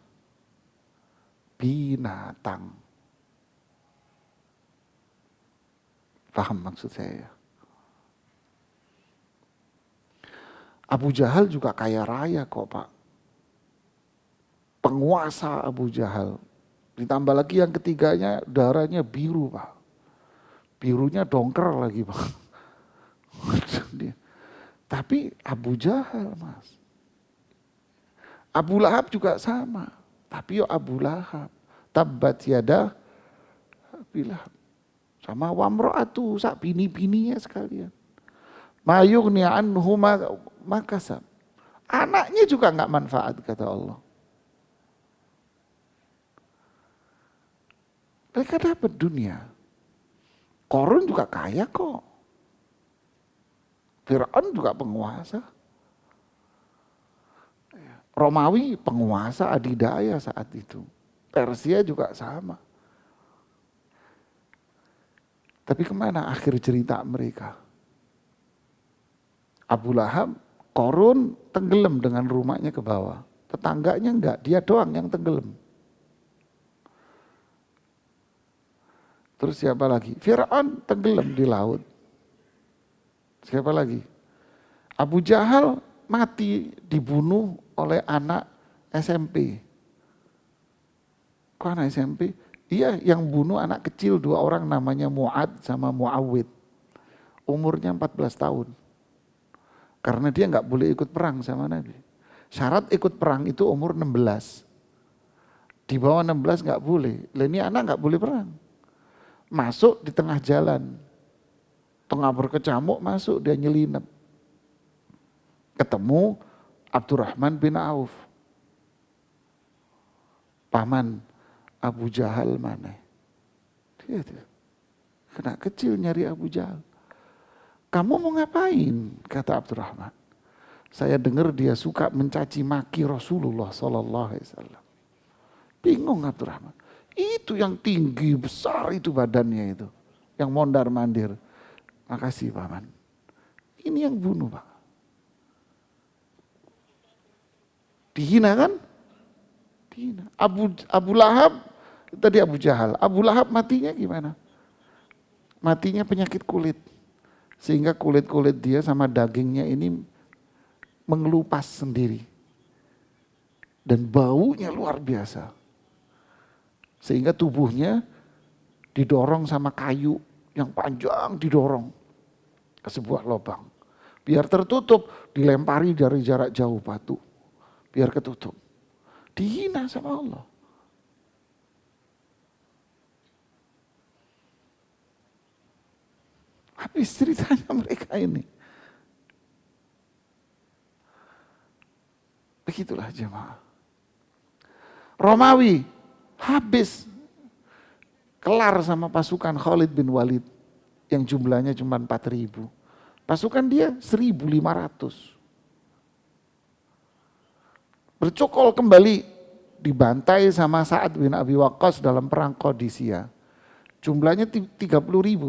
Binatang. Paham maksud saya? Abu Jahal juga kaya raya kok Pak. Penguasa Abu Jahal. Ditambah lagi yang ketiganya darahnya biru Pak. Birunya dongker lagi Pak. Tapi Abu Jahal Mas. Abu Lahab juga sama. Tapi yo Abu Lahab. Tabbat yada Abi Lahab. Sama wamro'atu, sak bini-bininya sekalian. Mayughni anhu makasab. Anaknya juga enggak manfaat kata Allah. Mereka dapat dunia. Korun juga kaya kok. Fir'aun juga penguasa. Romawi penguasa adidaya saat itu. Persia juga sama. Tapi kemana akhir cerita mereka? Abu Lahab, Korun tenggelam dengan rumahnya ke bawah. Tetangganya enggak, dia doang yang tenggelam. Terus siapa lagi? Fir'aun tenggelam di laut. Siapa lagi? Abu Jahal mati dibunuh oleh anak SMP. Kok anak SMP? Iya, yang bunuh anak kecil 2 orang namanya Mu'ad sama Mu'awid. Umurnya 14 tahun. Karena dia nggak boleh ikut perang sama Nabi. Syarat ikut perang itu umur 16. Di bawah 16 nggak boleh. Lah ini anak nggak boleh perang. Masuk di tengah jalan. Tengah berkecamuk masuk, dia nyelinap. Ketemu Abdurrahman bin Auf. Paman Abu Jahal mana? Dia tuh. Kena kecil nyari Abu Jahal. Kamu mau ngapain? Kata Abdurrahman. Saya dengar dia suka mencaci maki Rasulullah SAW. Bingung Abdurrahman. Itu yang tinggi besar itu badannya itu. Yang mondar mandir. Makasih paman. Ini yang bunuh Pak. Dihina kan? Dihina. Abu Lahab, tadi Abu Jahal. Abu Lahab matinya gimana? Matinya penyakit kulit. Sehingga kulit-kulit dia sama dagingnya ini mengelupas sendiri. Dan baunya luar biasa. Sehingga tubuhnya didorong sama kayu yang panjang didorong ke sebuah lubang. Biar tertutup, dilempari dari jarak jauh batu. Biar ketutup. Dihina sama Allah. Habis ceritanya mereka ini. Begitulah jemaah. Romawi habis kelar sama pasukan Khalid bin Walid yang jumlahnya cuma 4.000. Pasukan dia 1.500. Bercokol kembali, dibantai sama Sa'ad bin Abi Waqqas dalam perang Qadisiyah. Jumlahnya 30.000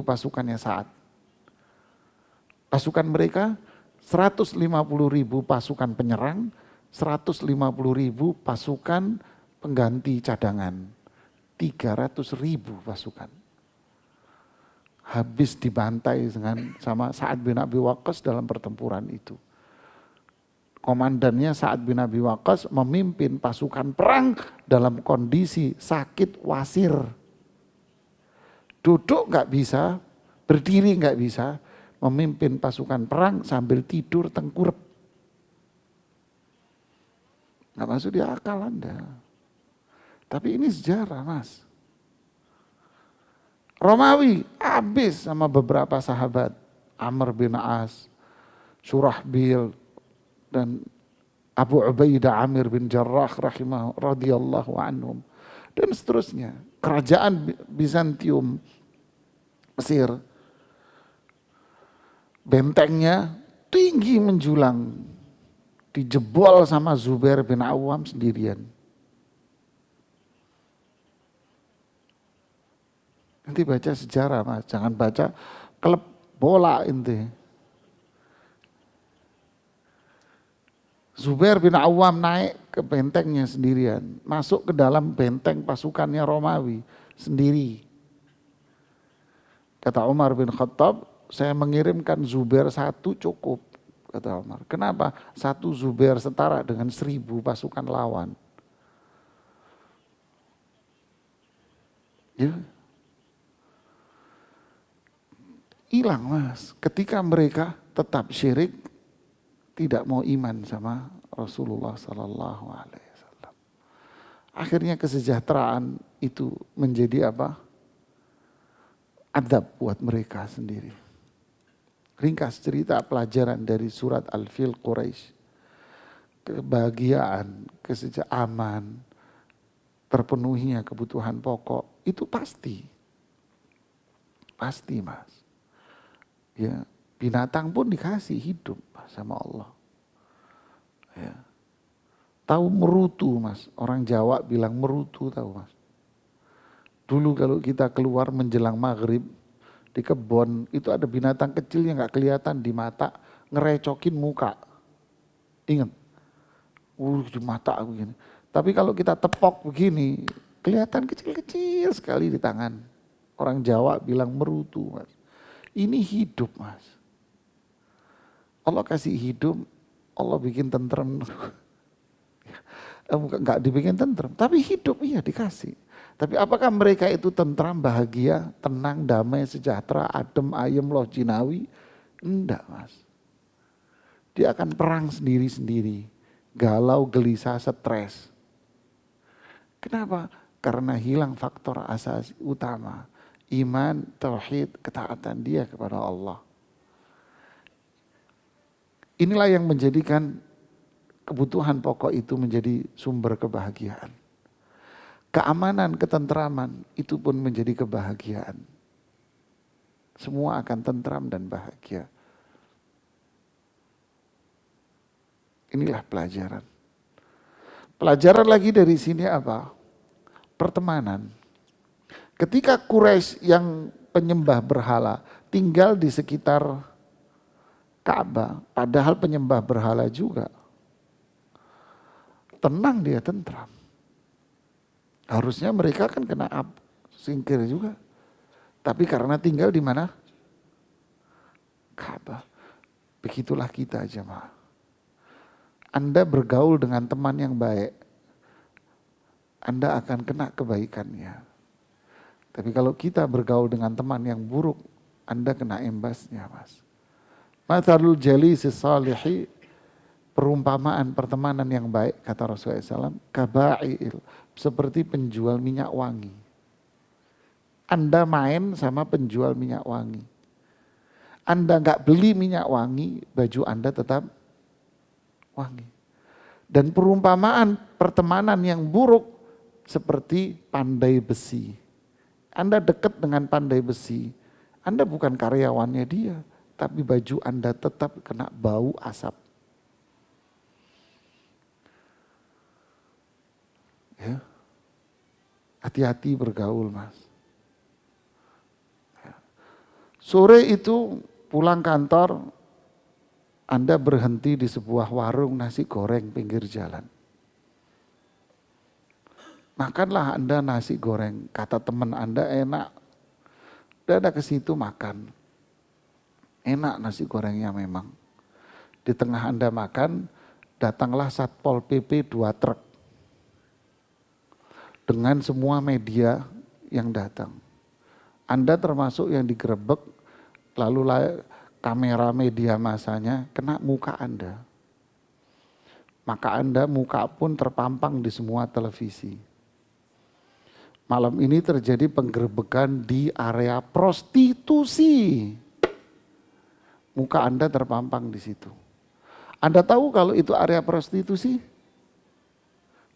pasukannya Sa'ad. Pasukan mereka 150.000 pasukan penyerang, 150.000 pasukan pengganti cadangan. 300.000 pasukan. Habis dibantai sama Sa'ad bin Abi Waqqas dalam pertempuran itu. Komandannya Sa'ad bin Abi Waqqas memimpin pasukan perang dalam kondisi sakit wasir. Duduk nggak bisa, berdiri nggak bisa, memimpin pasukan perang sambil tidur tengkurap. Nggak masuk di akal Anda. Tapi ini sejarah, Mas. Romawi habis sama beberapa sahabat. Amr bin As, Surahbil, dan Abu Ubaidah Amir bin Jarrah radhiyallahu anhum. Dan seterusnya. Kerajaan Bizantium Mesir, bentengnya tinggi menjulang, dijebol sama Zubair bin Awam sendirian. Nanti baca sejarah, Mas, jangan baca klub bola inti. Zubair bin Awam naik ke bentengnya sendirian, masuk ke dalam benteng pasukannya Romawi sendiri. Kata Umar bin Khattab, saya mengirimkan Zubair 1 cukup, kata Umar. Kenapa? 1 Zubair setara dengan 1000 pasukan lawan. Ya. Hilang, Mas. Ketika mereka tetap syirik, tidak mau iman sama Rasulullah Sallallahu Alaihi Wasallam. Akhirnya kesejahteraan itu menjadi apa? Adab buat mereka sendiri. Ringkas cerita pelajaran dari surat Al-Fil Quraisy. Kebahagiaan, aman, terpenuhinya kebutuhan pokok, itu pasti. Pasti, Mas. Ya, binatang pun dikasih hidup sama Allah. Ya. Tahu merutu, Mas. Orang Jawa bilang merutu, tahu, Mas. Dulu kalau kita keluar menjelang maghrib di kebun, itu ada binatang kecil yang gak kelihatan di mata, ngerecokin muka. Ingat? Di mata begini. Tapi kalau kita tepok begini, kelihatan kecil-kecil sekali di tangan. Orang Jawa bilang merutu, Mas. Ini hidup, Mas. Allah kasih hidup, Allah bikin tentrem. Enggak dibikin tentrem, tapi hidup iya dikasih. Tapi apakah mereka itu tentram, bahagia, tenang, damai, sejahtera, adem, ayem, loh, jinawi? Enggak, Mas. Dia akan perang sendiri-sendiri. Galau, gelisah, stres. Kenapa? Karena hilang faktor asasi utama. Iman, tauhid, ketaatan dia kepada Allah. Inilah yang menjadikan kebutuhan pokok itu menjadi sumber kebahagiaan. Keamanan, ketentraman itu pun menjadi kebahagiaan. Semua akan tentram dan bahagia. Inilah pelajaran. Pelajaran lagi dari sini apa? Pertemanan. Ketika Quraisy yang penyembah berhala tinggal di sekitar Ka'bah, padahal penyembah berhala juga. Tenang dia, tentram. Harusnya mereka kan kena singkir juga. Tapi karena tinggal di mana? Ka'bah. Begitulah kita, jemaah. Anda bergaul dengan teman yang baik, Anda akan kena kebaikannya. Tapi kalau kita bergaul dengan teman yang buruk, Anda kena imbasnya, Mas. Mathalul jalisi salihi, perumpamaan pertemanan yang baik, kata Rasulullah SAW, kaba'il, seperti penjual minyak wangi. Anda main sama penjual minyak wangi. Anda nggak beli minyak wangi, baju Anda tetap wangi. Dan perumpamaan pertemanan yang buruk seperti pandai besi. Anda dekat dengan pandai besi, Anda bukan karyawannya dia, tapi baju Anda tetap kena bau asap. Ya. Hati-hati bergaul, Mas. Ya. Sore itu pulang kantor, Anda berhenti di sebuah warung nasi goreng pinggir jalan. Makanlah Anda nasi goreng, kata teman Anda enak. Udah ada ke situ makan. Enak nasi gorengnya memang. Di tengah Anda makan, datanglah Satpol PP 2 truk. Dengan semua media yang datang. Anda termasuk yang digerebek, lalu kamera media masanya kena muka Anda. Maka Anda muka pun terpampang di semua televisi. Malam ini terjadi penggerebekan di area prostitusi. Muka Anda terpampang di situ. Anda tahu kalau itu area prostitusi?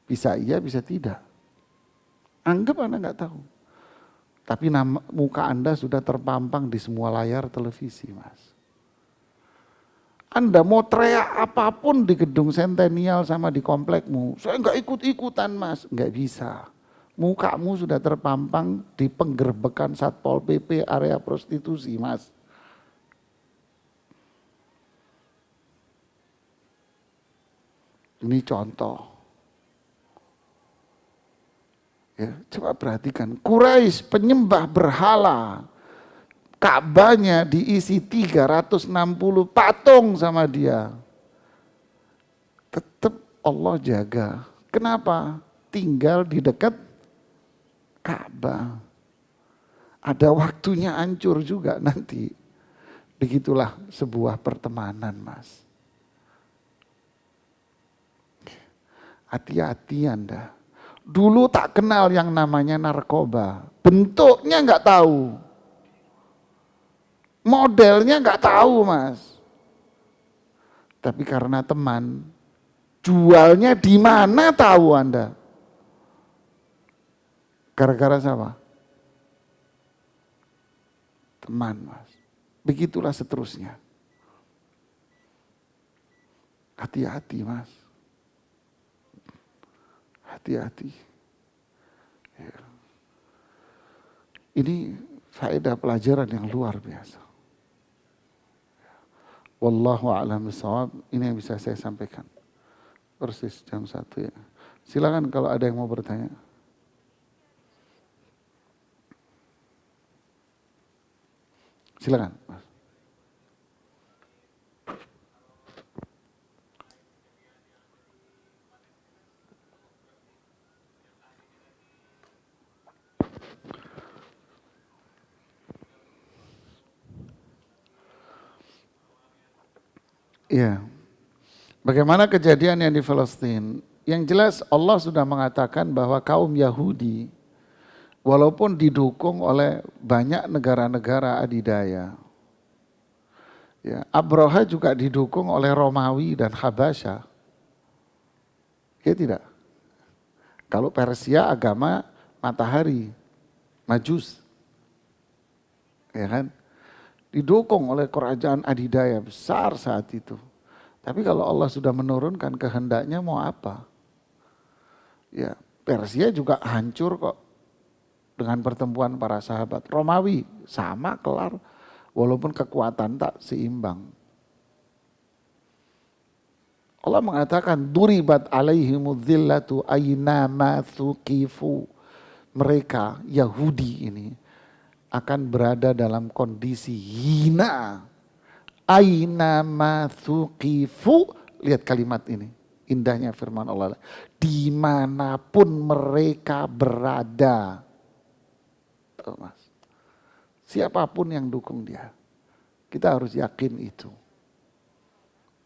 Bisa iya, bisa tidak. Anggap Anda nggak tahu. Tapi muka Anda sudah terpampang di semua layar televisi, Mas. Anda mau teriak apapun di gedung Sentenial sama di komplekmu, saya nggak ikut-ikutan, Mas. Nggak bisa. Mukamu sudah terpampang di penggerbekan Satpol PP area prostitusi, Mas. Ini contoh. Ya, coba perhatikan, Quraisy penyembah berhala, Ka'bahnya diisi 360 patung sama dia. Tetap Allah jaga. Kenapa? Tinggal di dekat Ka'bah. Ada waktunya hancur juga nanti. Begitulah sebuah pertemanan, Mas. Hati-hati Anda. Dulu tak kenal yang namanya narkoba. Bentuknya nggak tahu. Modelnya nggak tahu, Mas. Tapi karena teman, jualnya di mana tahu Anda? Gara-gara siapa? Teman, Mas. Begitulah seterusnya. Hati-hati, Mas. Hati-hati. Ya. Ini faedah pelajaran yang luar biasa. Wallahu a'lam bishawab. Ini yang bisa saya sampaikan. Persis jam 1 ya. Silakan kalau ada yang mau bertanya. Silakan, Mas. Iya. Bagaimana kejadian yang di Palestina? Yang jelas Allah sudah mengatakan bahwa kaum Yahudi walaupun didukung oleh banyak negara-negara adidaya. Ya, Abraha juga didukung oleh Romawi dan Habasyah. Ya tidak? Kalau Persia agama matahari, Majus. Ya kan? Didukung oleh kerajaan adidaya besar saat itu. Tapi kalau Allah sudah menurunkan kehendaknya mau apa? Ya, Persia juga hancur kok dengan pertemuan para sahabat. Romawi sama kelar walaupun kekuatan tak seimbang. Allah mengatakan duribat alaihimudz zillatu aynama thuqifu. Mereka Yahudi ini akan berada dalam kondisi hina. Aina mathuqifu, lihat kalimat ini, indahnya firman Allah. Dimanapun mereka berada. Tuh, Mas. Siapapun yang dukung dia. Kita harus yakin itu.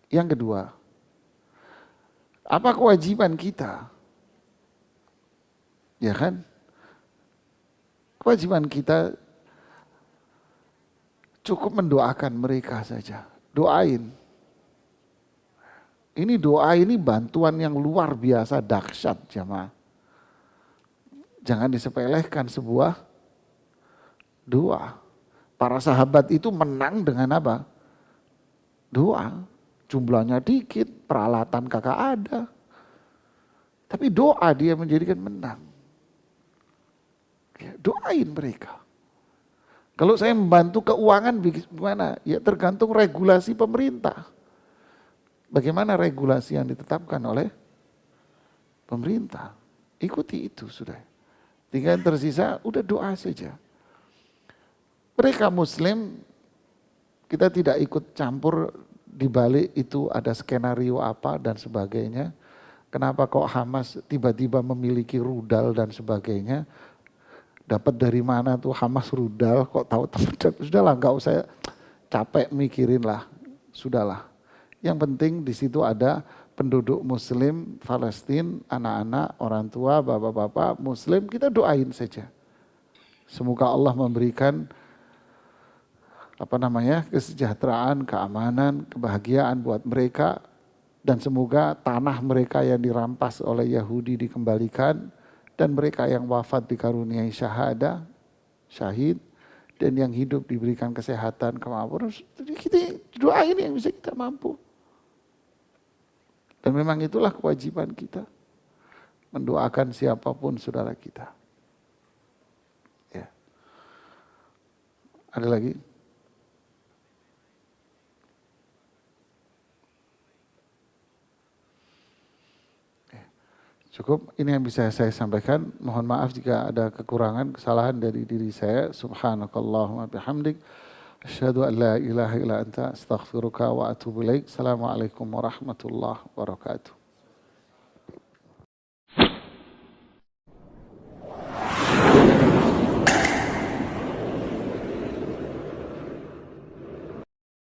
Yang kedua, apa kewajiban kita? Ya kan? Kewajiban kita cukup mendoakan mereka saja. Doain. Ini doa ini bantuan yang luar biasa dahsyat jemaah. Jangan disepelekan sebuah doa. Para sahabat itu menang dengan apa? Doa. Jumlahnya dikit, peralatan kakak ada. Tapi doa dia menjadikan menang. Doain mereka. Kalau saya membantu keuangan gimana? Ya tergantung regulasi pemerintah. Bagaimana regulasi yang ditetapkan oleh pemerintah. Ikuti itu sudah. Tinggal yang tersisa udah doa saja. Mereka Muslim, kita tidak ikut campur di balik itu ada skenario apa dan sebagainya. Kenapa kok Hamas tiba-tiba memiliki rudal dan sebagainya. Dapat dari mana tuh Hamas rudal, kok tahu teman. Sudahlah, nggak usah capek mikirin lah, sudahlah. Yang penting di situ ada penduduk Muslim, Palestina, anak-anak, orang tua, bapak-bapak Muslim, kita doain saja. Semoga Allah memberikan kesejahteraan, keamanan, kebahagiaan buat mereka, dan semoga tanah mereka yang dirampas oleh Yahudi dikembalikan, dan mereka yang wafat dikaruniai syahid, dan yang hidup diberikan kesehatan, kemampuan. Jadi kita doain yang bisa kita mampu. Dan memang itulah kewajiban kita, mendoakan siapapun saudara kita. Ya. Ada lagi? Cukup, ini yang bisa saya sampaikan. Mohon maaf jika ada kekurangan, kesalahan dari diri saya. Subhanakallahumma bihamdik. Asyhadu an la ilaha illa anta astaghfiruka wa atubu ilaik. Assalamualaikum warahmatullahi wabarakatuh.